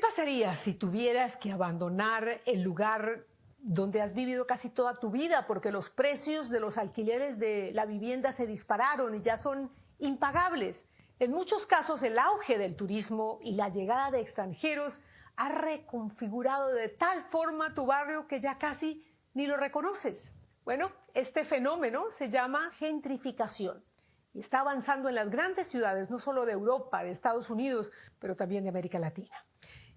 pasaría si tuvieras que abandonar el lugar donde has vivido casi toda tu vida porque los precios de los alquileres de la vivienda se dispararon y ya son impagables? En muchos casos, el auge del turismo y la llegada de extranjeros ha reconfigurado de tal forma tu barrio que ya casi ni lo reconoces. Bueno, este fenómeno se llama gentrificación y está avanzando en las grandes ciudades, no solo de Europa, de Estados Unidos, pero también de América Latina.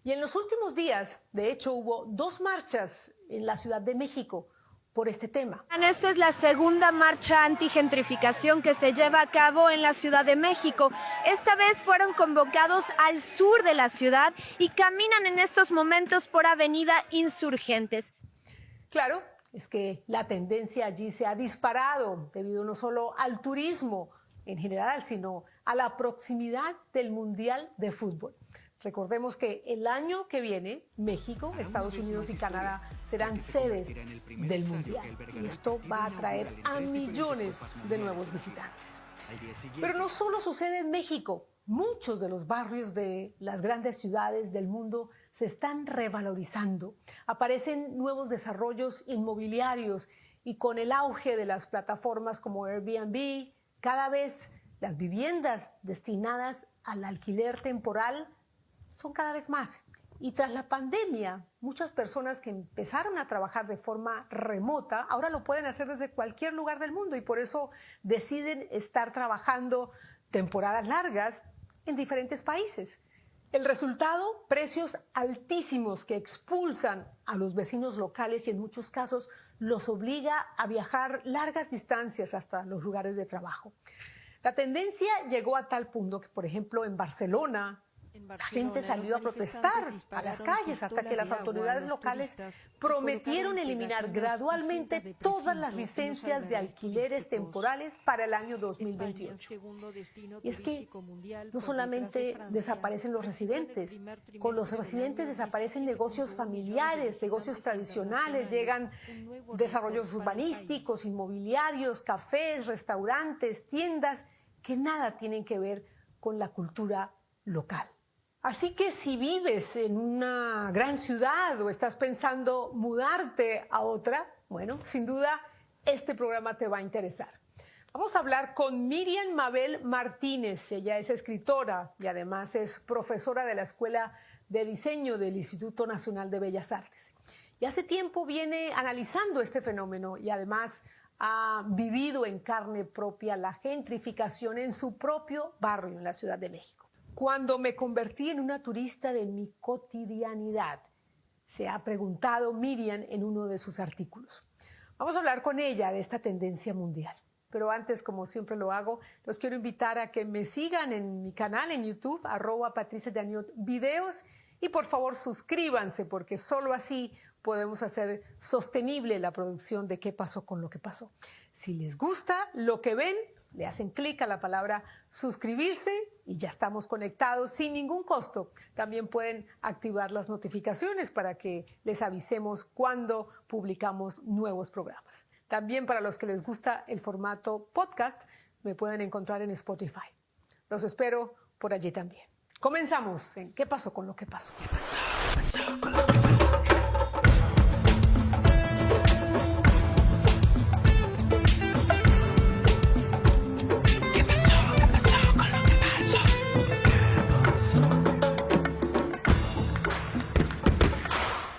Y en los últimos días, de hecho, hubo 2 marchas en la Ciudad de México por este tema. Esta es la segunda marcha antigentrificación que se lleva a cabo en la Ciudad de México. Esta vez fueron convocados al sur de la ciudad y caminan en estos momentos por Avenida Insurgentes. Claro, es que la tendencia allí se ha disparado debido no solo al turismo en general, sino a la proximidad del Mundial de Fútbol. Recordemos que el año que viene, México, Estados Unidos y Canadá serán sedes del Mundial. Y esto va a atraer a millones de nuevos visitantes. Pero no solo sucede en México. Muchos de los barrios de las grandes ciudades del mundo se están revalorizando. Aparecen nuevos desarrollos inmobiliarios y con el auge de las plataformas como Airbnb, cada vez las viviendas destinadas al alquiler temporal son cada vez más. Y tras la pandemia, muchas personas que empezaron a trabajar de forma remota, ahora lo pueden hacer desde cualquier lugar del mundo y por eso deciden estar trabajando temporadas largas en diferentes países. El resultado, precios altísimos que expulsan a los vecinos locales y en muchos casos los obliga a viajar largas distancias hasta los lugares de trabajo. La tendencia llegó a tal punto que, por ejemplo, en Barcelona, la gente salió a protestar a las calles hasta que las autoridades locales prometieron eliminar gradualmente todas las licencias de alquileres temporales para el año 2028. Y es que no solamente desaparecen los residentes, con los residentes desaparecen negocios familiares, negocios tradicionales, llegan desarrollos urbanísticos, inmobiliarios, cafés, restaurantes, tiendas que nada tienen que ver con la cultura local. Así que si vives en una gran ciudad o estás pensando mudarte a otra, bueno, sin duda este programa te va a interesar. Vamos a hablar con Miriam Mabel Martínez. Ella es escritora y además es profesora de la Escuela de Diseño del Instituto Nacional de Bellas Artes. Y hace tiempo viene analizando este fenómeno y además ha vivido en carne propia la gentrificación en su propio barrio en la Ciudad de México. Cuando me convertí en una turista de mi cotidianidad, se ha preguntado Miriam en uno de sus artículos. Vamos a hablar con ella de esta tendencia mundial. Pero antes, como siempre lo hago, los quiero invitar a que me sigan en mi canal en YouTube, @PatriciaDaniotVideos, y por favor suscríbanse, porque solo así podemos hacer sostenible la producción de ¿Qué pasó con lo que pasó? Si les gusta lo que ven, le hacen clic a la palabra suscribirse y ya estamos conectados sin ningún costo. También pueden activar las notificaciones para que les avisemos cuando publicamos nuevos programas. También para los que les gusta el formato podcast, me pueden encontrar en Spotify. Los espero por allí también. Comenzamos en ¿Qué pasó con lo que pasó? ¿Qué pasó con lo que pasó?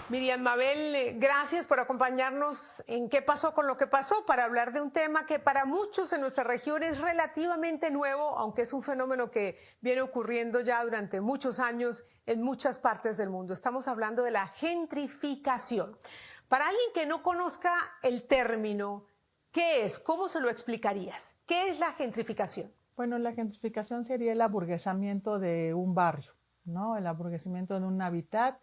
Miriam Mabel, gracias por acompañarnos en ¿Qué pasó con lo que pasó? Para hablar de un tema que para muchos en nuestra región es relativamente nuevo, aunque es un fenómeno que viene ocurriendo ya durante muchos años en muchas partes del mundo. Estamos hablando de la gentrificación. Para alguien que no conozca el término, ¿qué es? ¿Cómo se lo explicarías? ¿Qué es la gentrificación? Bueno, la gentrificación sería el aburguesamiento de un barrio, ¿no? El aburguesamiento de un hábitat,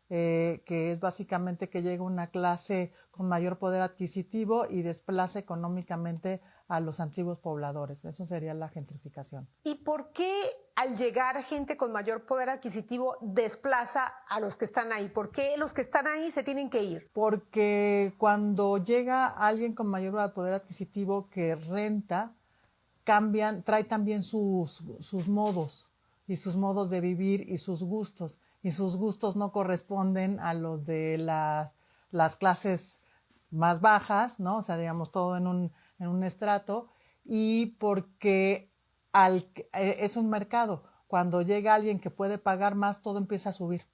que es básicamente que llega una clase con mayor poder adquisitivo y desplaza económicamente a los antiguos pobladores. Eso sería la gentrificación. ¿Y por qué al llegar gente con mayor poder adquisitivo desplaza a los que están ahí? ¿Por qué los que están ahí se tienen que ir? Porque cuando llega alguien con mayor poder adquisitivo que renta, trae también sus modos y sus modos de vivir y sus gustos. y sus gustos no corresponden a los de las clases más bajas, ¿no? O sea, digamos, todo en un estrato, y porque es un mercado. Cuando llega alguien que puede pagar más, todo empieza a subir.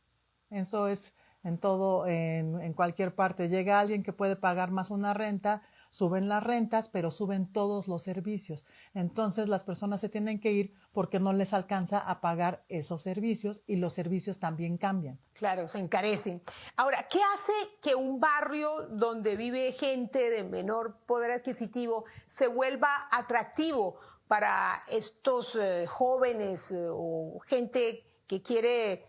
Eso es en todo, en cualquier parte. Llega alguien que puede pagar más una renta, suben las rentas, pero suben todos los servicios. Entonces las personas se tienen que ir porque no les alcanza a pagar esos servicios, y los servicios también cambian. Claro, se encarecen. Ahora, ¿qué hace que un barrio donde vive gente de menor poder adquisitivo se vuelva atractivo para estos jóvenes o gente que quiere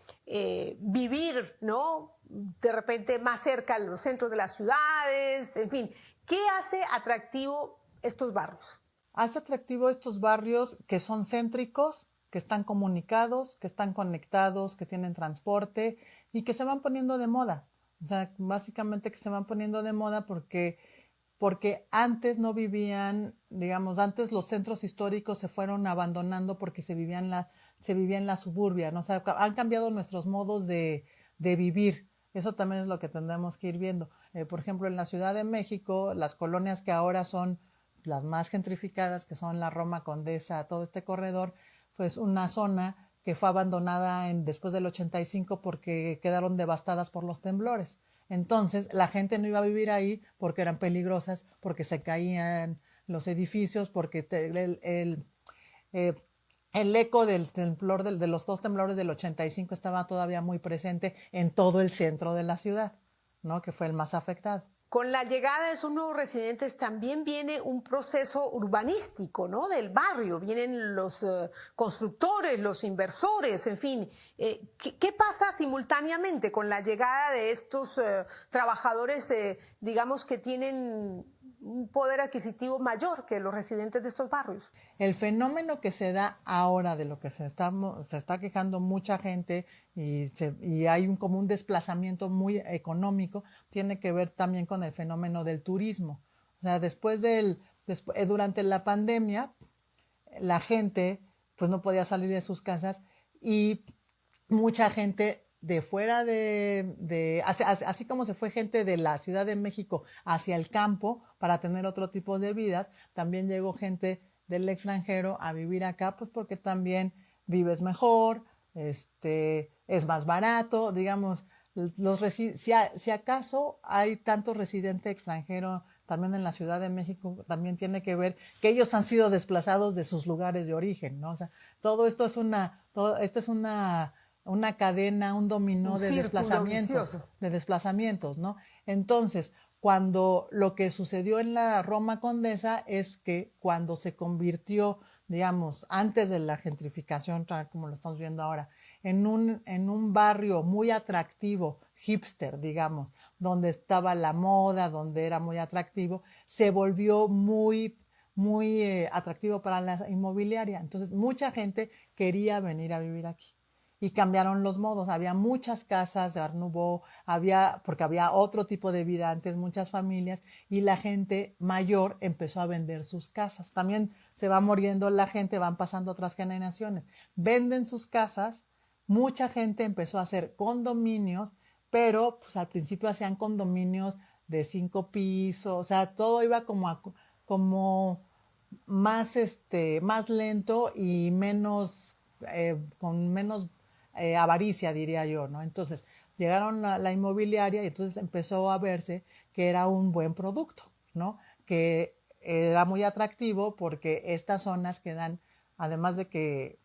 vivir, ¿no? De repente más cerca de los centros de las ciudades, en fin, ¿qué hace atractivo estos barrios? Hace atractivo estos barrios que son céntricos, que están comunicados, que están conectados, que tienen transporte y que se van poniendo de moda. O sea, básicamente que se van poniendo de moda porque antes no vivían, digamos, antes los centros históricos se fueron abandonando porque se vivía en la suburbia, ¿no? O sea, han cambiado nuestros modos de vivir. Eso también es lo que tendremos que ir viendo. Por ejemplo, en la Ciudad de México, las colonias que ahora son las más gentrificadas, que son la Roma Condesa, todo este corredor, pues una zona que fue abandonada después del 85 porque quedaron devastadas por los temblores. Entonces la gente no iba a vivir ahí porque eran peligrosas, porque se caían los edificios, porque el eco del temblor, de los dos temblores del 85 estaba todavía muy presente en todo el centro de la ciudad, ¿no? Que fue el más afectado. Con la llegada de esos nuevos residentes también viene un proceso urbanístico, ¿no? Del barrio, vienen los constructores, los inversores, en fin. ¿Qué pasa simultáneamente con la llegada de estos trabajadores, digamos, que tienen un poder adquisitivo mayor que los residentes de estos barrios? El fenómeno que se da ahora, de lo que se está quejando mucha gente, y hay como un desplazamiento muy económico, tiene que ver también con el fenómeno del turismo. O sea, durante la pandemia, la gente pues no podía salir de sus casas, y mucha gente de fuera así como se fue gente de la Ciudad de México hacia el campo para tener otro tipo de vidas, también llegó gente del extranjero a vivir acá, pues porque también vives mejor, es más barato, digamos, si acaso hay tanto residente extranjero también en la Ciudad de México, también tiene que ver que ellos han sido desplazados de sus lugares de origen, ¿no? O sea, todo esto es una cadena, un dominó de desplazamientos, ¿no? Entonces, cuando lo que sucedió en la Roma Condesa es que cuando se convirtió, digamos, antes de la gentrificación, como lo estamos viendo ahora, en un barrio muy atractivo, hipster, digamos, donde estaba la moda, donde era muy atractivo, se volvió muy atractivo para la inmobiliaria. Entonces, mucha gente quería venir a vivir aquí. Y cambiaron los modos, había muchas casas de Art Nouveau, porque había otro tipo de vida antes, muchas familias, y la gente mayor empezó a vender sus casas. También se va muriendo la gente, van pasando otras generaciones. Venden sus casas, mucha gente empezó a hacer condominios, pero pues al principio hacían condominios de 5 pisos, o sea, todo iba como más lento y menos, con menos avaricia, diría yo, ¿no? Entonces llegaron la inmobiliaria y entonces empezó a verse que era un buen producto, ¿no? Que era muy atractivo porque estas zonas quedan, además de que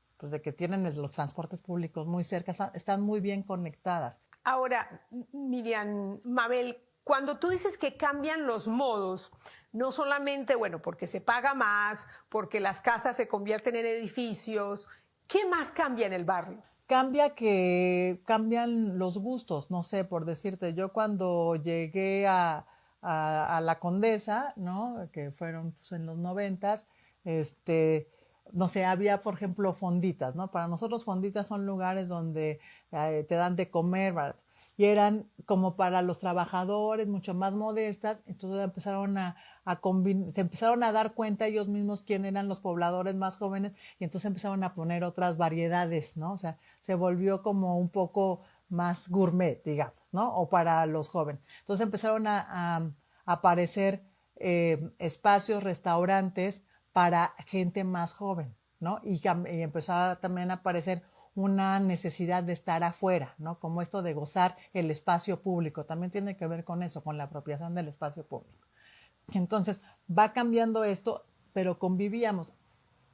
tienen los transportes públicos muy cerca, están muy bien conectadas. Ahora, Miriam, Mabel, cuando tú dices que cambian los modos, no solamente, bueno, porque se paga más, porque las casas se convierten en edificios, ¿qué más cambia en el barrio? Cambian los gustos, no sé, por decirte, yo cuando llegué a la Condesa, ¿no? Que fueron pues, en los 90s, no sé, había, por ejemplo, fonditas, ¿no? Para nosotros fonditas son lugares donde te dan de comer, ¿verdad? Y eran como para los trabajadores, mucho más modestas, entonces se empezaron a dar cuenta ellos mismos quién eran los pobladores más jóvenes, y entonces empezaron a poner otras variedades, ¿no? O sea, se volvió como un poco más gourmet, digamos, ¿no? O para los jóvenes. Entonces empezaron a aparecer espacios, restaurantes para gente más joven, ¿no? Y empezó también a aparecer una necesidad de estar afuera, ¿no? Como esto de gozar el espacio público. También tiene que ver con eso, con la apropiación del espacio público. Entonces, va cambiando esto, pero convivíamos.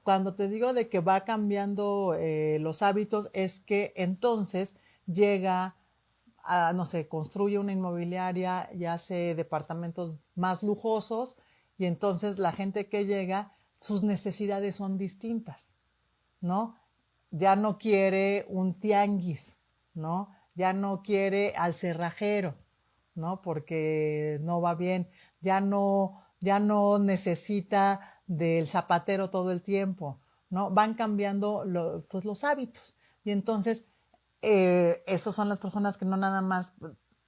Cuando te digo de que va cambiando los hábitos, es que entonces llega a, no sé, construye una inmobiliaria y hace departamentos más lujosos, y entonces la gente que llega, sus necesidades son distintas, ¿no? Ya no quiere un tianguis, ¿no? Ya no quiere al cerrajero, ¿no? Porque no va bien. Ya no necesita del zapatero todo el tiempo, ¿no? Van cambiando pues los hábitos. Y entonces, esas son las personas que no nada más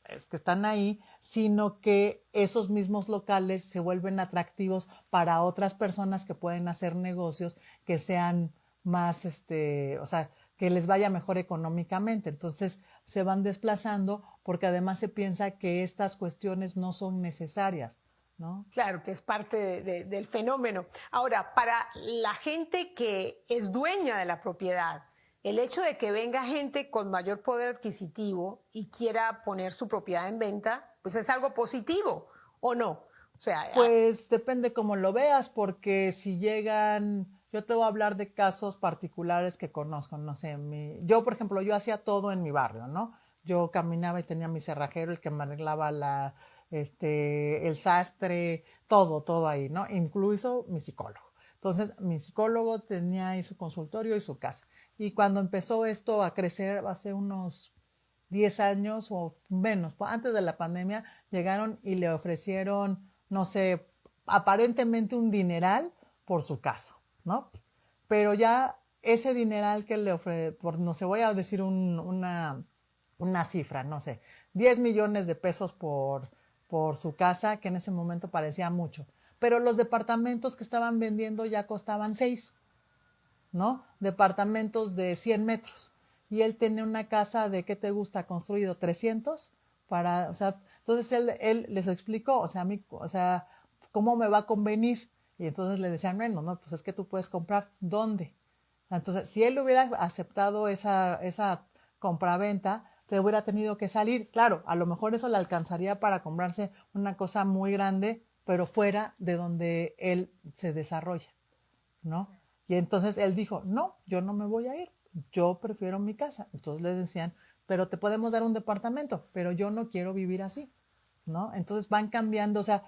es que están ahí, sino que esos mismos locales se vuelven atractivos para otras personas que pueden hacer negocios que sean más, o sea, que les vaya mejor económicamente. Entonces se van desplazando porque además se piensa que estas cuestiones no son necesarias, ¿no? Claro, que es parte del fenómeno. Ahora, para la gente que es dueña de la propiedad, el hecho de que venga gente con mayor poder adquisitivo y quiera poner su propiedad en venta, pues es algo positivo, ¿o no? O sea, pues depende cómo lo veas, porque si llegan, yo te voy a hablar de casos particulares que conozco, no sé, yo por ejemplo, yo hacía todo en mi barrio, ¿no? Yo caminaba y tenía mi cerrajero, el que me arreglaba el sastre, todo ahí, ¿no? Incluso mi psicólogo. Entonces, mi psicólogo tenía ahí su consultorio y su casa. Y cuando empezó esto a crecer, hace unos 10 años o menos, antes de la pandemia, llegaron y le ofrecieron, no sé, aparentemente un dineral por su casa, ¿no? Pero ya ese dineral que le ofrece, no sé, voy a decir una cifra, no sé, 10 millones de pesos por su casa, que en ese momento parecía mucho. Pero los departamentos que estaban vendiendo ya costaban 6, ¿no? Departamentos de 100 metros. Y él tenía una casa de, ¿qué te gusta? Construido 300 o sea, entonces él les explicó, o sea, ¿cómo me va a convenir? Y entonces le decían, bueno, no, pues es que tú puedes comprar, ¿dónde? Entonces, si él hubiera aceptado esa compraventa, te hubiera tenido que salir. Claro, a lo mejor eso le alcanzaría para comprarse una cosa muy grande, pero fuera de donde él se desarrolla, ¿no? Y entonces él dijo, no, yo no me voy a ir, yo prefiero mi casa. Entonces le decían, pero te podemos dar un departamento, pero yo no quiero vivir así, ¿no? Entonces van cambiando, o sea,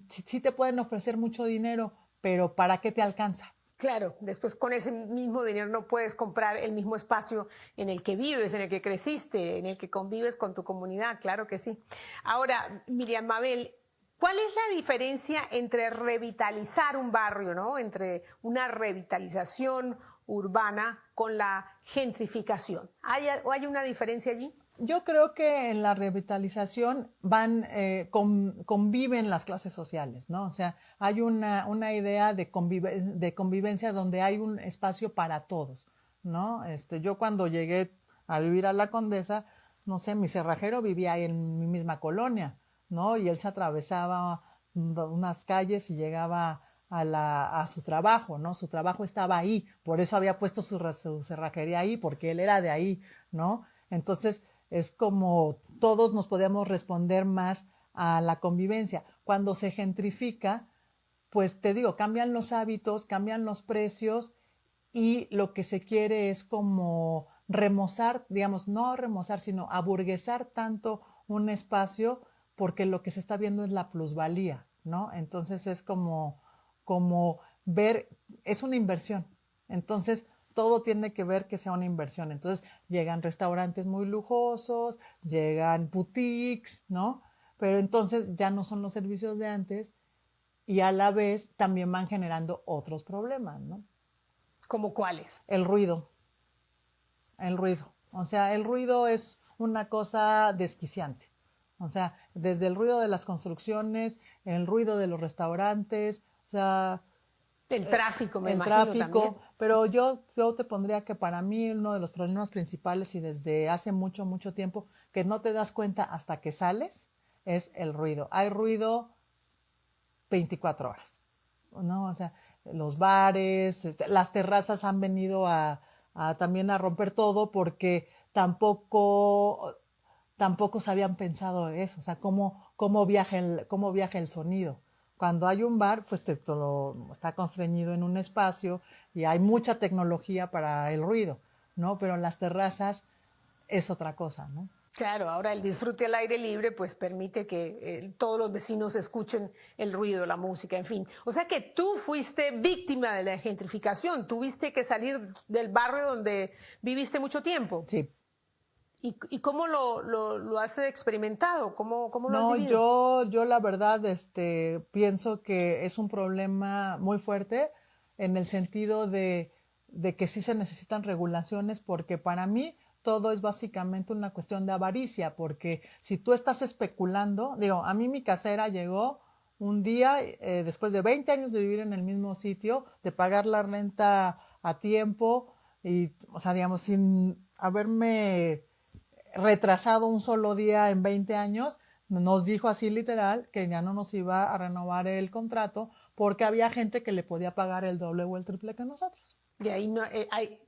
sí te pueden ofrecer mucho dinero, pero ¿para qué te alcanza? claro, después con ese mismo dinero no puedes comprar el mismo espacio en el que vives, en el que creciste, en el que convives con tu comunidad, claro que sí. Ahora, Miriam Mabel, ¿cuál es la diferencia entre revitalizar un barrio, ¿no? Entre una revitalización urbana con la gentrificación? ¿Hay una diferencia allí? Yo creo que en la revitalización conviven las clases sociales, ¿no? O sea, hay una idea de convivencia donde hay un espacio para todos, ¿no? Yo cuando llegué a vivir a La Condesa, no sé, mi cerrajero vivía ahí en mi misma colonia, ¿no? Y él se atravesaba unas calles y llegaba a su trabajo, ¿no? Su trabajo estaba ahí, por eso había puesto su cerrajería ahí, porque él era de ahí, ¿no? Entonces, es como todos nos podemos responder más a la convivencia. Cuando se gentrifica, pues te digo, cambian los hábitos, cambian los precios, y lo que se quiere es como remozar, digamos, no remozar, sino aburguesar tanto un espacio, porque lo que se está viendo es la plusvalía, ¿no? Entonces es como ver, es una inversión. Entonces, todo tiene que ver que sea una inversión. Entonces, llegan restaurantes muy lujosos, llegan boutiques, ¿no? Pero entonces ya no son los servicios de antes, y a la vez también van generando otros problemas, ¿no? ¿Cómo cuáles? El ruido. O sea, el ruido es una cosa desquiciante. O sea, desde el ruido de las construcciones, el ruido de los restaurantes, o sea, El tráfico, me el imagino tráfico, también. Pero yo te pondría que para mí uno de los problemas principales y desde hace mucho, mucho tiempo que no te das cuenta hasta que sales es el ruido. Hay ruido 24 horas, ¿no? O sea, los bares, las terrazas han venido también a romper todo porque tampoco se habían pensado eso, o sea, cómo viaja el sonido. Cuando hay un bar, pues está constreñido en un espacio y hay mucha tecnología para el ruido, ¿no? Pero las terrazas es otra cosa, ¿no? Claro, ahora el disfrute al aire libre pues permite que todos los vecinos escuchen el ruido, la música, en fin. O sea que tú fuiste víctima de la gentrificación, tuviste que salir del barrio donde viviste mucho tiempo. Sí. ¿Y cómo lo has experimentado? ¿Cómo lo has No, vivido? yo la verdad, pienso que es un problema muy fuerte en el sentido de que sí se necesitan regulaciones porque para mí todo es básicamente una cuestión de avaricia, porque si tú estás especulando, digo, a mí mi casera llegó un día, después de 20 años de vivir en el mismo sitio, de pagar la renta a tiempo y, o sea, digamos, sin haberme retrasado un solo día en 20 años, nos dijo así literal que ya no nos iba a renovar el contrato porque había gente que le podía pagar el doble o el triple que nosotros. Y ahí,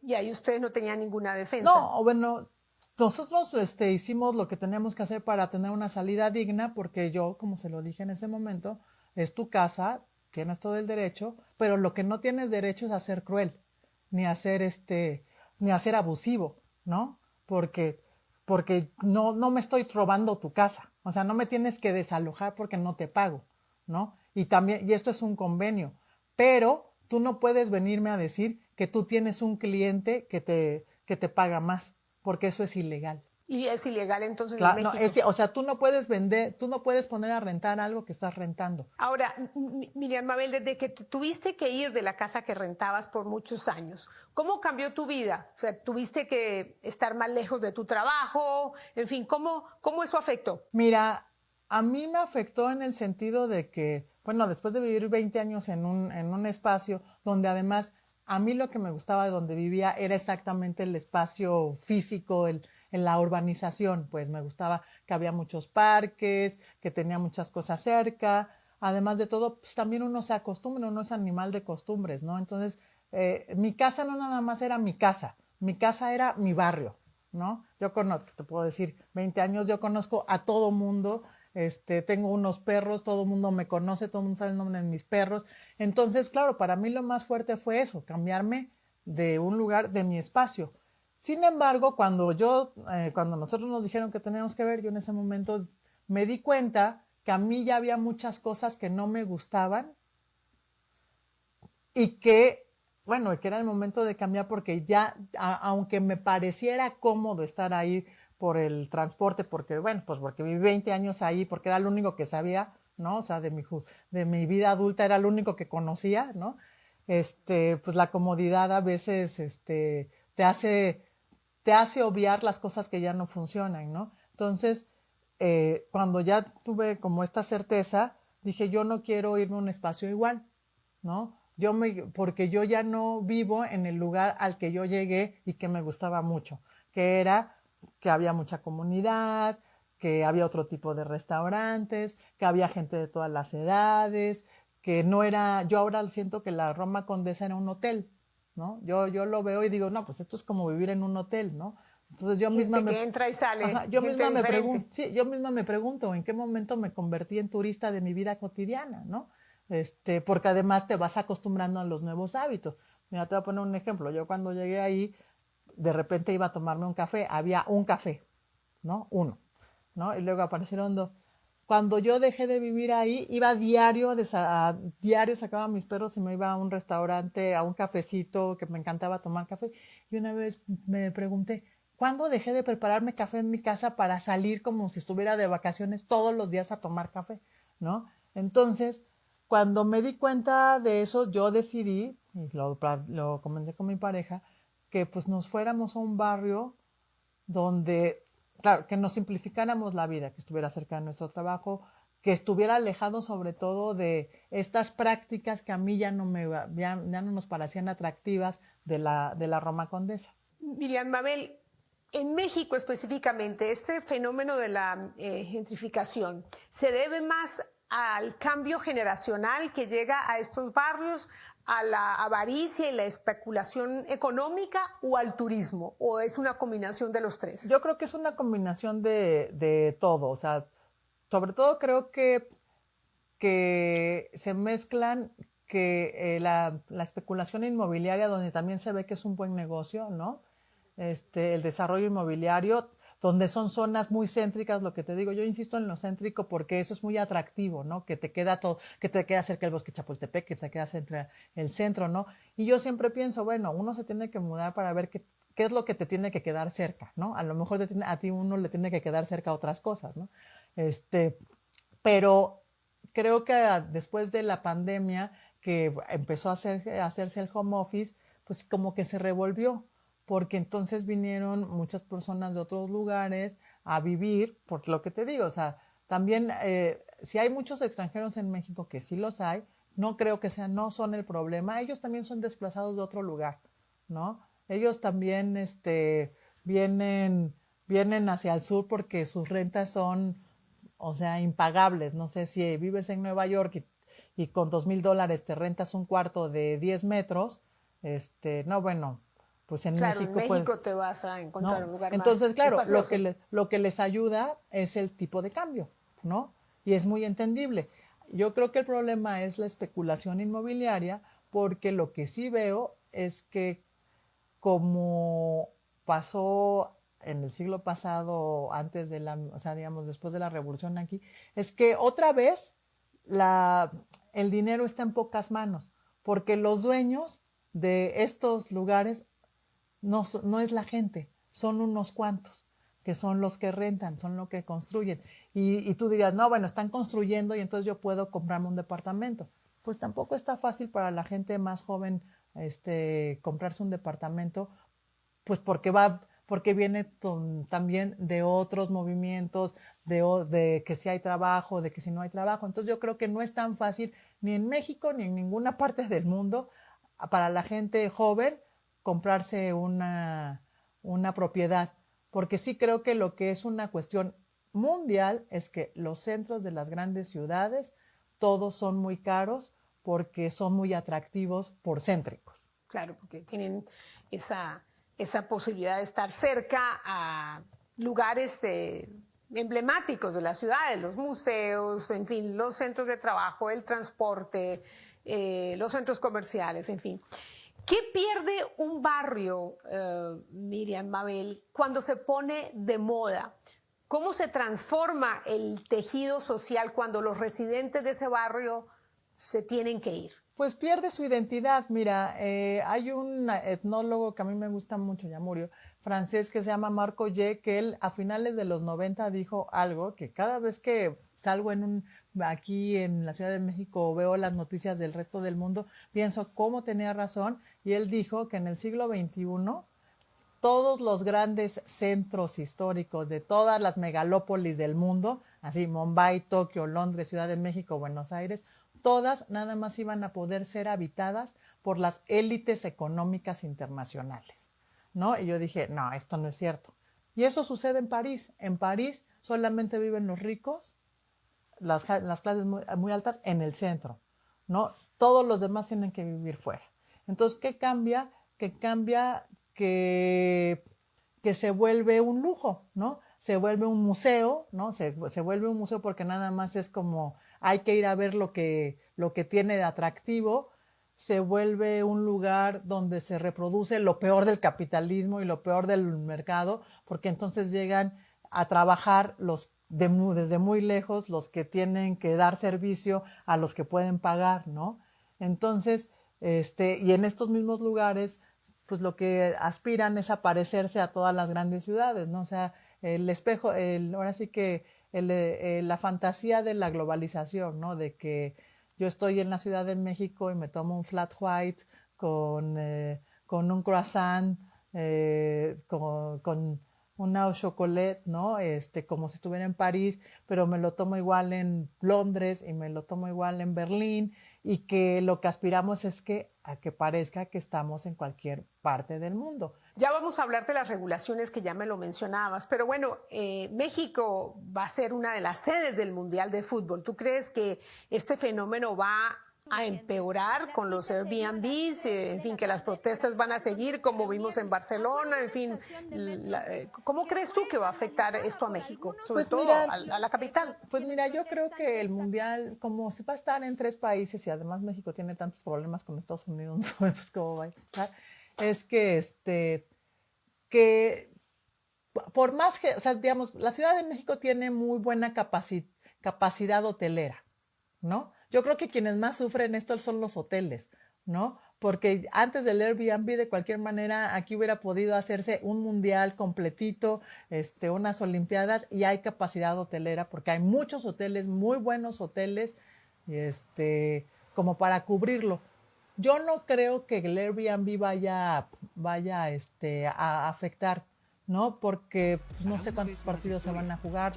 y ahí ustedes no tenían ninguna defensa. No, bueno, nosotros hicimos lo que teníamos que hacer para tener una salida digna porque yo, como se lo dije en ese momento, es tu casa, tienes todo el derecho, pero lo que no tienes derecho es a ser cruel, ni a ser ni a ser abusivo, ¿no? Porque no me estoy robando tu casa, o sea, no me tienes que desalojar porque no te pago, ¿no? Y también, y esto es un convenio, pero tú no puedes venirme a decir que tú tienes un cliente que te paga más, porque eso es ilegal. Y es ilegal entonces Claro, en no, México. o sea, tú no puedes vender, tú no puedes poner a rentar algo que estás rentando. Ahora, Miriam Mabel, desde que tuviste que ir de la casa que rentabas por muchos años, ¿cómo cambió tu vida? O sea, ¿tuviste que estar más lejos de tu trabajo? En fin, ¿cómo eso afectó? Mira, a mí me afectó en el sentido de que, bueno, después de vivir 20 años en un espacio donde además a mí lo que me gustaba de donde vivía era exactamente el espacio físico, en la urbanización, pues me gustaba que había muchos parques, que tenía muchas cosas cerca. Además de todo, pues también uno se acostumbra, uno es animal de costumbres, ¿no? Entonces, mi casa no nada más era mi casa era mi barrio, ¿no? Yo conozco, te puedo decir, 20 años, yo conozco a todo mundo, tengo unos perros, todo el mundo me conoce, todo el mundo sabe el nombre de mis perros. Entonces, claro, para mí lo más fuerte fue eso, cambiarme de un lugar, de mi espacio. Sin embargo, cuando nosotros nos dijeron que teníamos que ver, yo en ese momento me di cuenta que a mí ya había muchas cosas que no me gustaban y que, bueno, que era el momento de cambiar porque ya, aunque me pareciera cómodo estar ahí por el transporte, porque, bueno, pues porque viví 20 años ahí, porque era lo único que sabía, ¿no? O sea, de mi vida adulta era lo único que conocía, ¿no? Pues la comodidad a veces, te hace obviar las cosas que ya no funcionan, ¿no? Entonces, cuando ya tuve como esta certeza, dije, yo no quiero irme a un espacio igual, ¿no? Porque yo ya no vivo en el lugar al que yo llegué y que me gustaba mucho, que era que había mucha comunidad, que había otro tipo de restaurantes, que había gente de todas las edades, que no era, yo ahora siento que la Roma Condesa era un hotel, ¿no? Yo lo veo y digo, no, pues esto es como vivir en un hotel, ¿no? Entonces yo misma Gente que entra y sale, ajá, yo gente misma me diferente. pregunto, sí, yo misma me pregunto en qué momento me convertí en turista de mi vida cotidiana, ¿no? Porque además te vas acostumbrando a los nuevos hábitos. Mira, te voy a poner un ejemplo. Yo cuando llegué ahí, de repente iba a tomarme un café, había un café, ¿no? Uno, ¿no? Y luego aparecieron dos. Cuando yo dejé de vivir ahí, iba diario sacaba a mis perros y me iba a un restaurante, a un cafecito, que me encantaba tomar café. Y una vez me pregunté, ¿cuándo dejé de prepararme café en mi casa para salir como si estuviera de vacaciones todos los días a tomar café, ¿no? Entonces, cuando me di cuenta de eso, yo decidí, y lo comenté con mi pareja, que pues nos fuéramos a un barrio donde, claro, que nos simplificáramos la vida, que estuviera cerca de nuestro trabajo, que estuviera alejado sobre todo de estas prácticas que a mí ya no nos parecían atractivas, de la Roma Condesa. Miriam Mabel, en México específicamente, este fenómeno de la gentrificación se debe más al cambio generacional que llega a estos barrios, a la avaricia y la especulación económica o al turismo, o es una combinación de los tres. Yo creo que es una combinación de todo, o sea, sobre todo creo que se mezclan que la especulación inmobiliaria, donde también se ve que es un buen negocio, ¿no? El desarrollo inmobiliario, donde son zonas muy céntricas, lo que te digo, yo insisto en lo céntrico porque eso es muy atractivo, ¿no? Que te queda todo, que te queda cerca del Bosque Chapultepec, que te queda cerca el centro, ¿no? Y yo siempre pienso, bueno, uno se tiene que mudar para ver qué es lo que te tiene que quedar cerca, ¿no? A lo mejor a ti uno le tiene que quedar cerca otras cosas, ¿no? Pero creo que después de la pandemia que empezó a hacerse el home office, pues como que se revolvió, porque entonces vinieron muchas personas de otros lugares a vivir, por lo que te digo, o sea, también si hay muchos extranjeros en México, que sí los hay, no creo que no son el problema, ellos también son desplazados de otro lugar, ¿no? Ellos también vienen hacia el sur porque sus rentas son, o sea, impagables. No sé si vives en Nueva York y con $2,000 te rentas un cuarto de 10 metros, no, bueno, pues en Claro, México, en pues, México te vas a encontrar ¿no? un lugar Entonces, más claro, espacioso. lo que les ayuda es el tipo de cambio, ¿no? Y es muy entendible. Yo creo que el problema es la especulación inmobiliaria, porque lo que sí veo es que como pasó en el siglo pasado, antes de o sea, digamos, después de la revolución aquí, es que otra vez el dinero está en pocas manos, porque los dueños de estos lugares no es la gente, son unos cuantos, que son los que rentan, son los que construyen. Y tú dirías, no, bueno, están construyendo y entonces yo puedo comprarme un departamento. Pues tampoco está fácil para la gente más joven comprarse un departamento, pues porque viene también de otros movimientos, de que si hay trabajo, de que si no hay trabajo. Entonces yo creo que no es tan fácil ni en México ni en ninguna parte del mundo para la gente joven comprarse una propiedad, porque sí creo que lo que es una cuestión mundial es que los centros de las grandes ciudades todos son muy caros porque son muy atractivos por céntricos. Claro, porque tienen esa posibilidad de estar cerca a lugares emblemáticos de las ciudades, los museos, en fin, los centros de trabajo, el transporte, los centros comerciales, en fin. ¿Qué pierde un barrio, Miriam Mabel, cuando se pone de moda? ¿Cómo se transforma el tejido social cuando los residentes de ese barrio se tienen que ir? Pues pierde su identidad. Mira, hay un etnólogo que a mí me gusta mucho, ya murió, francés, que se llama Marco Ye, que él a finales de los 90 dijo algo que cada vez que salgo aquí en la Ciudad de México o veo las noticias del resto del mundo, pienso cómo tenía razón, y él dijo que en el siglo XXI todos los grandes centros históricos de todas las megalópolis del mundo, así Mumbai, Tokio, Londres, Ciudad de México, Buenos Aires, todas nada más iban a poder ser habitadas por las élites económicas internacionales, ¿no? Y yo dije, no, esto no es cierto. Y eso sucede en París. En París solamente viven los ricos, las clases muy altas en el centro, ¿no? Todos los demás tienen que vivir fuera. Entonces, ¿qué cambia? Que se vuelve un lujo, ¿no? Se vuelve un museo, ¿no? Se vuelve un museo porque nada más es como hay que ir a ver lo que tiene de atractivo. Se vuelve un lugar donde se reproduce lo peor del capitalismo y lo peor del mercado, porque entonces llegan a trabajar desde muy lejos los que tienen que dar servicio a los que pueden pagar, ¿no? Entonces, y en estos mismos lugares, pues lo que aspiran es a parecerse a todas las grandes ciudades, ¿no? O sea, el espejo, ahora sí que la fantasía de la globalización, ¿no? De que yo estoy en la Ciudad de México y me tomo un flat white con un croissant, una au chocolate, ¿no? Como si estuviera en París, pero me lo tomo igual en Londres y me lo tomo igual en Berlín, y que lo que aspiramos es a que parezca que estamos en cualquier parte del mundo. Ya vamos a hablar de las regulaciones que ya me lo mencionabas, pero bueno, México va a ser una de las sedes del Mundial de Fútbol. ¿Tú crees que este fenómeno va a empeorar con los Airbnbs, en fin, que las protestas van a seguir como vimos en Barcelona, en fin, ¿cómo crees tú que va a afectar esto a México, sobre todo a la capital? Pues mira, yo creo que el Mundial, como se va a estar en 3 países y además México tiene tantos problemas con Estados Unidos, no sabemos cómo va a estar, es que por más que, o sea, digamos, la Ciudad de México tiene muy buena capacidad hotelera, ¿no? Yo creo que quienes más sufren esto son los hoteles, ¿no? Porque antes del Airbnb, de cualquier manera, aquí hubiera podido hacerse un mundial completito, unas olimpiadas, y hay capacidad hotelera, porque hay muchos hoteles, muy buenos hoteles, como para cubrirlo. Yo no creo que el Airbnb vaya a afectar, ¿no? Porque pues, no sé cuántos partidos se van a jugar.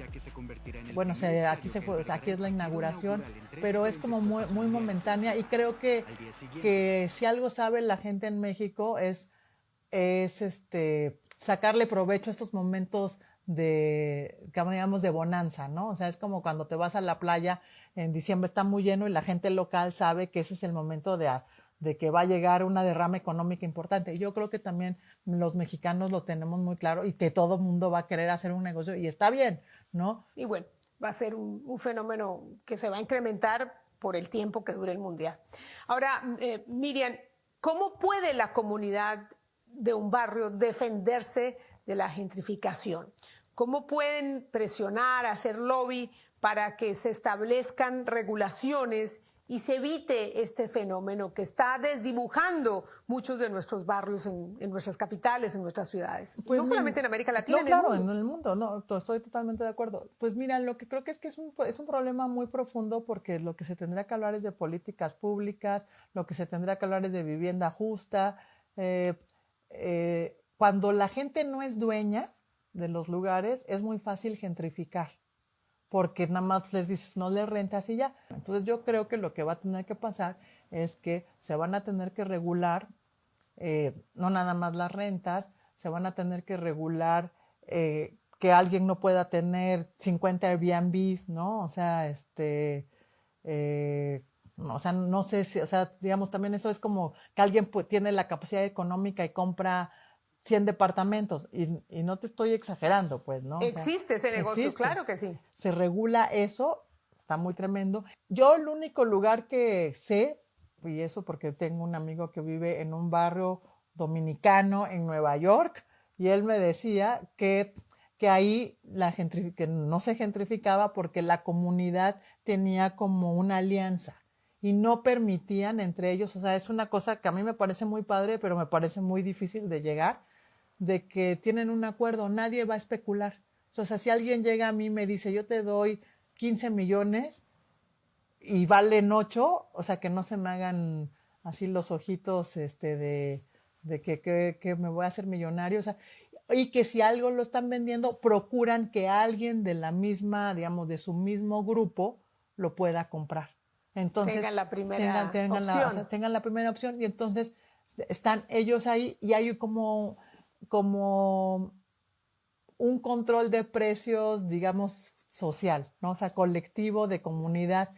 Bueno, aquí es la inauguración, pero es como muy, muy momentánea, y creo que si algo sabe la gente en México es sacarle provecho a estos momentos digamos, de bonanza, ¿no? O sea, es como cuando te vas a la playa en diciembre, está muy lleno y la gente local sabe que ese es el momento de que va a llegar una derrama económica importante. Y yo creo que también los mexicanos lo tenemos muy claro, y que todo mundo va a querer hacer un negocio, y está bien, ¿no? Y bueno, va a ser un fenómeno que se va a incrementar por el tiempo que dure el Mundial. Ahora, Miriam, ¿cómo puede la comunidad de un barrio defenderse de la gentrificación? ¿Cómo pueden presionar, hacer lobby para que se establezcan regulaciones y se evite este fenómeno que está desdibujando muchos de nuestros barrios en nuestras capitales, en nuestras ciudades? Pues no solamente en América Latina, no, claro, en el mundo. No, estoy totalmente de acuerdo. Pues mira, lo que creo que es un problema muy profundo, porque lo que se tendría que hablar es de políticas públicas, lo que se tendría que hablar es de vivienda justa. Cuando la gente no es dueña de los lugares, es muy fácil gentrificar, porque nada más les dices, no les rentas y ya. Entonces yo creo que lo que va a tener que pasar es que se van a tener que regular, no nada más las rentas, se van a tener que regular que alguien no pueda tener 50 Airbnbs, ¿no? O sea, no sé si, o sea, digamos, también eso es como que alguien tiene la capacidad económica y compra 100 departamentos, y no te estoy exagerando, pues, ¿no? Existe ese negocio, existe. Claro que sí. Se regula eso, está muy tremendo. Yo el único lugar que sé, y eso porque tengo un amigo que vive en un barrio dominicano en Nueva York, y él me decía que ahí que no se gentrificaba porque la comunidad tenía como una alianza y no permitían entre ellos, o sea, es una cosa que a mí me parece muy padre, pero me parece muy difícil de llegar, de que tienen un acuerdo, nadie va a especular. O sea, si alguien llega a mí y me dice, yo te doy 15 millones y valen 8, o sea, que no se me hagan así los ojitos de que me voy a hacer millonario, o sea, y que si algo lo están vendiendo, procuran que alguien de la misma, digamos, de su mismo grupo lo pueda comprar. Entonces, tengan la primera opción. Tengan la primera opción, y entonces están ellos ahí, y hay como un control de precios, digamos, social, ¿no? O sea, colectivo, de comunidad.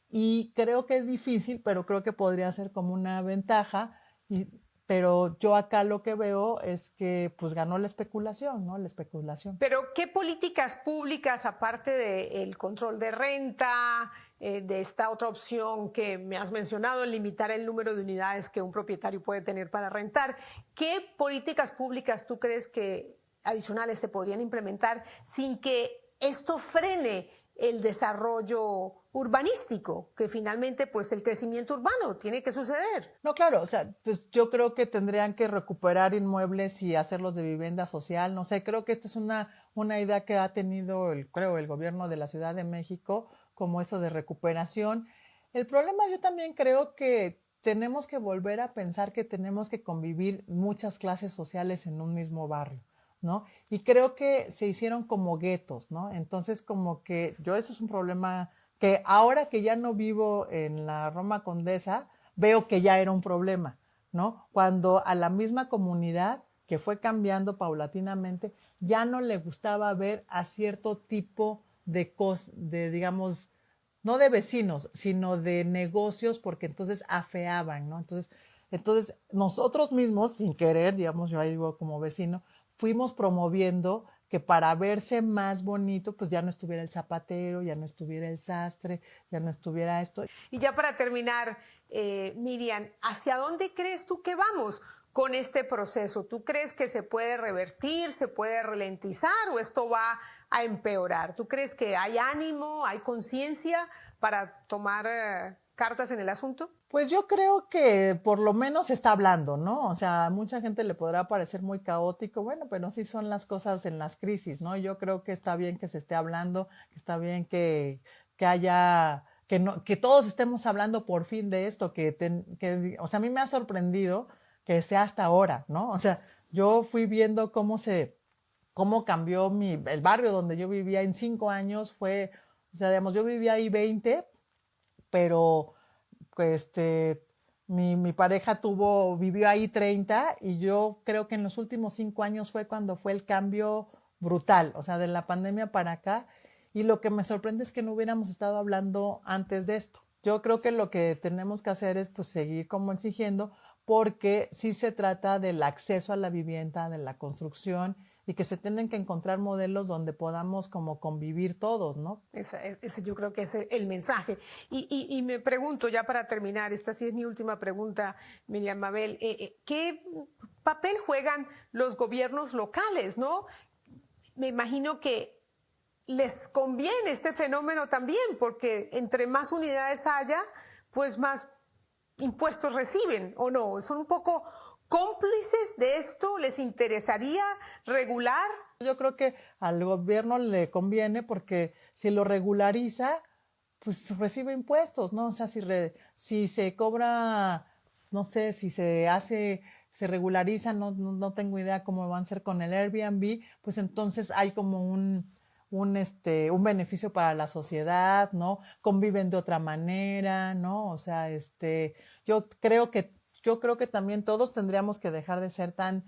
Y creo que es difícil, pero creo que podría ser como una ventaja. Pero yo acá lo que veo es que pues ganó la especulación, ¿no? La especulación. Pero ¿qué políticas públicas, aparte del control de renta, de esta otra opción que me has mencionado, limitar el número de unidades que un propietario puede tener para rentar, qué políticas públicas tú crees que adicionales se podrían implementar sin que esto frene el desarrollo urbanístico, que finalmente pues el crecimiento urbano tiene que suceder? No, claro, o sea, pues yo creo que tendrían que recuperar inmuebles y hacerlos de vivienda social, no sé, creo que esta es una idea que ha tenido el gobierno de la Ciudad de México, como eso de recuperación. El problema, yo también creo que tenemos que volver a pensar que tenemos que convivir muchas clases sociales en un mismo barrio, ¿no? Y creo que se hicieron como guetos, ¿no? Entonces, como que eso es un problema que ahora que ya no vivo en la Roma Condesa, veo que ya era un problema, ¿no? Cuando a la misma comunidad que fue cambiando paulatinamente, ya no le gustaba ver a cierto tipo de digamos, no de vecinos, sino de negocios, porque entonces afeaban, ¿no? Entonces nosotros mismos, sin querer, digamos, yo ahí digo como vecino, fuimos promoviendo que para verse más bonito, pues ya no estuviera el zapatero, ya no estuviera el sastre, ya no estuviera esto. Y ya para terminar, Miriam, ¿hacia dónde crees tú que vamos con este proceso? ¿Tú crees que se puede revertir, se puede ralentizar o esto va a empeorar? ¿Tú crees que hay ánimo, hay conciencia para tomar cartas en el asunto? Pues yo creo que por lo menos se está hablando, ¿no? O sea, a mucha gente le podrá parecer muy caótico, bueno, pero sí son las cosas en las crisis, ¿no? Yo creo que está bien que se esté hablando, que está bien que haya, que todos estemos hablando por fin de esto, o sea, a mí me ha sorprendido que sea hasta ahora, ¿no? O sea, yo fui viendo cómo cambió el barrio donde yo vivía en 5 años, o sea, digamos, yo vivía ahí 20, pero mi pareja vivió ahí 30 y yo creo que en los últimos 5 años fue cuando fue el cambio brutal, o sea, de la pandemia para acá. Y lo que me sorprende es que no hubiéramos estado hablando antes de esto. Yo creo que lo que tenemos que hacer es pues seguir como exigiendo, porque sí se trata del acceso a la vivienda, de la construcción, y que se tienen que encontrar modelos donde podamos como convivir todos, ¿no? Ese yo creo que es el mensaje. Y me pregunto, ya para terminar, esta sí es mi última pregunta, Miriam Mabel, ¿qué papel juegan los gobiernos locales, no? Me imagino que les conviene este fenómeno también, porque entre más unidades haya, pues más impuestos reciben, ¿o no? ¿Son un poco cómplices de esto? ¿Les interesaría regular? Yo creo que al gobierno le conviene porque si lo regulariza, pues recibe impuestos, ¿no? O sea, si se cobra, no sé, si se regulariza, no tengo idea cómo van a ser con el Airbnb, pues entonces hay como un beneficio para la sociedad, ¿no? Conviven de otra manera, ¿no? O sea, yo creo que también todos tendríamos que dejar de ser tan,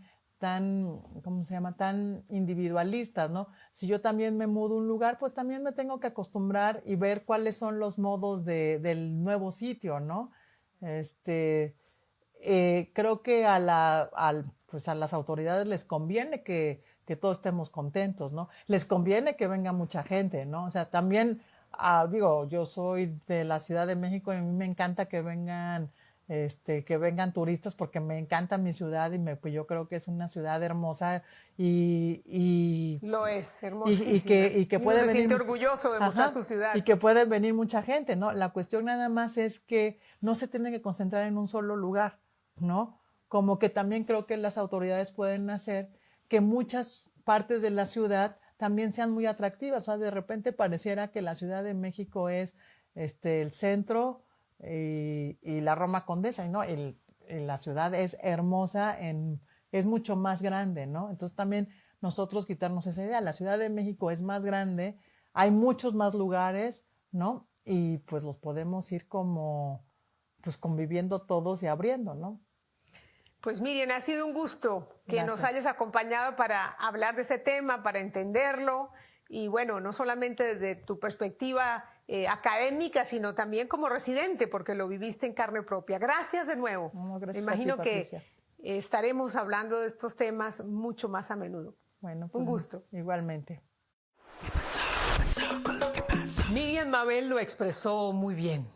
¿cómo se llama? Tan individualistas, ¿no? Si yo también me mudo a un lugar, pues también me tengo que acostumbrar y ver cuáles son los modos del nuevo sitio, ¿no? Creo que pues a las autoridades les conviene que todos estemos contentos, ¿no? Les conviene que venga mucha gente, ¿no? O sea, también, digo, yo soy de la Ciudad de México y a mí me encanta que vengan turistas porque me encanta mi ciudad y pues yo creo que es una ciudad hermosa y lo es, hermosísima. Y que puede uno se venir, siente orgulloso de mostrar su ciudad. Y que puede venir mucha gente, ¿no? La cuestión nada más es que no se tiene que concentrar en un solo lugar, ¿no? Como que también creo que las autoridades pueden hacer que muchas partes de la ciudad también sean muy atractivas. O sea, de repente pareciera que la Ciudad de México es el centro y la Roma Condesa, ¿no? La ciudad es hermosa, es mucho más grande, ¿no? Entonces también nosotros quitarnos esa idea. La Ciudad de México es más grande, hay muchos más lugares, ¿no? Y pues los podemos ir como pues conviviendo todos y abriendo, ¿no? Pues Miriam, ha sido un gusto que nos hayas acompañado para hablar de este tema, para entenderlo y bueno, no solamente desde tu perspectiva académica, sino también como residente, porque lo viviste en carne propia. Gracias de nuevo. No, gracias. Me imagino a ti, Patricia, que estaremos hablando de estos temas mucho más a menudo. Bueno, pues, un gusto. Igualmente. ¿Qué pasó con lo que pasó? Miriam Mabel lo expresó muy bien.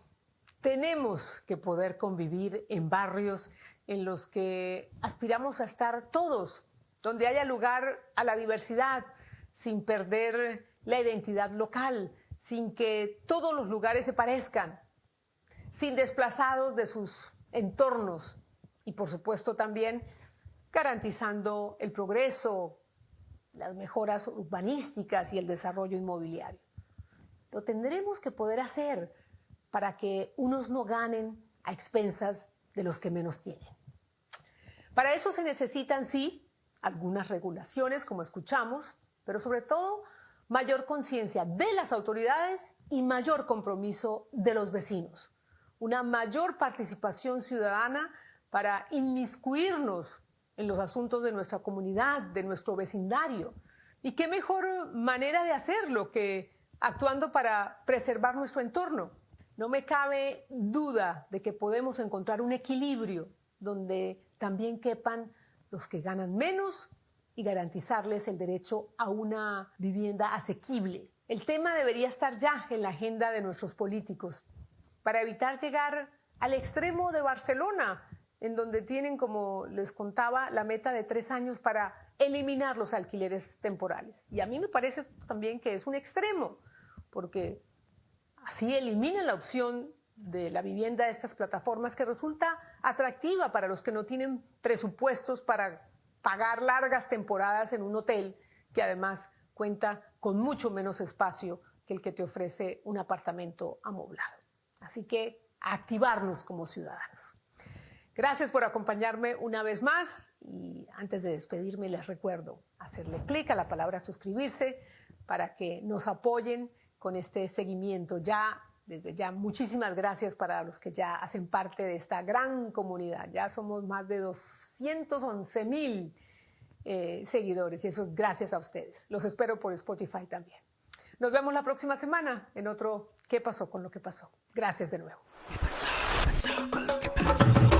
Tenemos que poder convivir en barrios en los que aspiramos a estar todos, donde haya lugar a la diversidad, sin perder la identidad local, sin que todos los lugares se parezcan, sin desplazados de sus entornos y, por supuesto, también garantizando el progreso, las mejoras urbanísticas y el desarrollo inmobiliario. Lo tendremos que poder hacer para que unos no ganen a expensas de los que menos tienen. Para eso se necesitan, sí, algunas regulaciones, como escuchamos, pero sobre todo mayor conciencia de las autoridades y mayor compromiso de los vecinos. Una mayor participación ciudadana para inmiscuirnos en los asuntos de nuestra comunidad, de nuestro vecindario. ¿Y qué mejor manera de hacerlo que actuando para preservar nuestro entorno? No me cabe duda de que podemos encontrar un equilibrio donde también quepan los que ganan menos y garantizarles el derecho a una vivienda asequible. El tema debería estar ya en la agenda de nuestros políticos para evitar llegar al extremo de Barcelona, en donde tienen, como les contaba, la meta de 3 años para eliminar los alquileres temporales. Y a mí me parece también que es un extremo, porque así eliminan la opción de la vivienda de estas plataformas que resulta atractiva para los que no tienen presupuestos para pagar largas temporadas en un hotel que además cuenta con mucho menos espacio que el que te ofrece un apartamento amoblado. Así que a activarnos como ciudadanos. Gracias por acompañarme una vez más y antes de despedirme les recuerdo hacerle clic a la palabra suscribirse para que nos apoyen con este seguimiento. Desde ya, muchísimas gracias para los que ya hacen parte de esta gran comunidad. Ya somos más de 211,000 seguidores y eso es gracias a ustedes. Los espero por Spotify también. Nos vemos la próxima semana en otro ¿Qué pasó con lo que pasó? Gracias de nuevo. ¿Qué pasó con lo que pasó?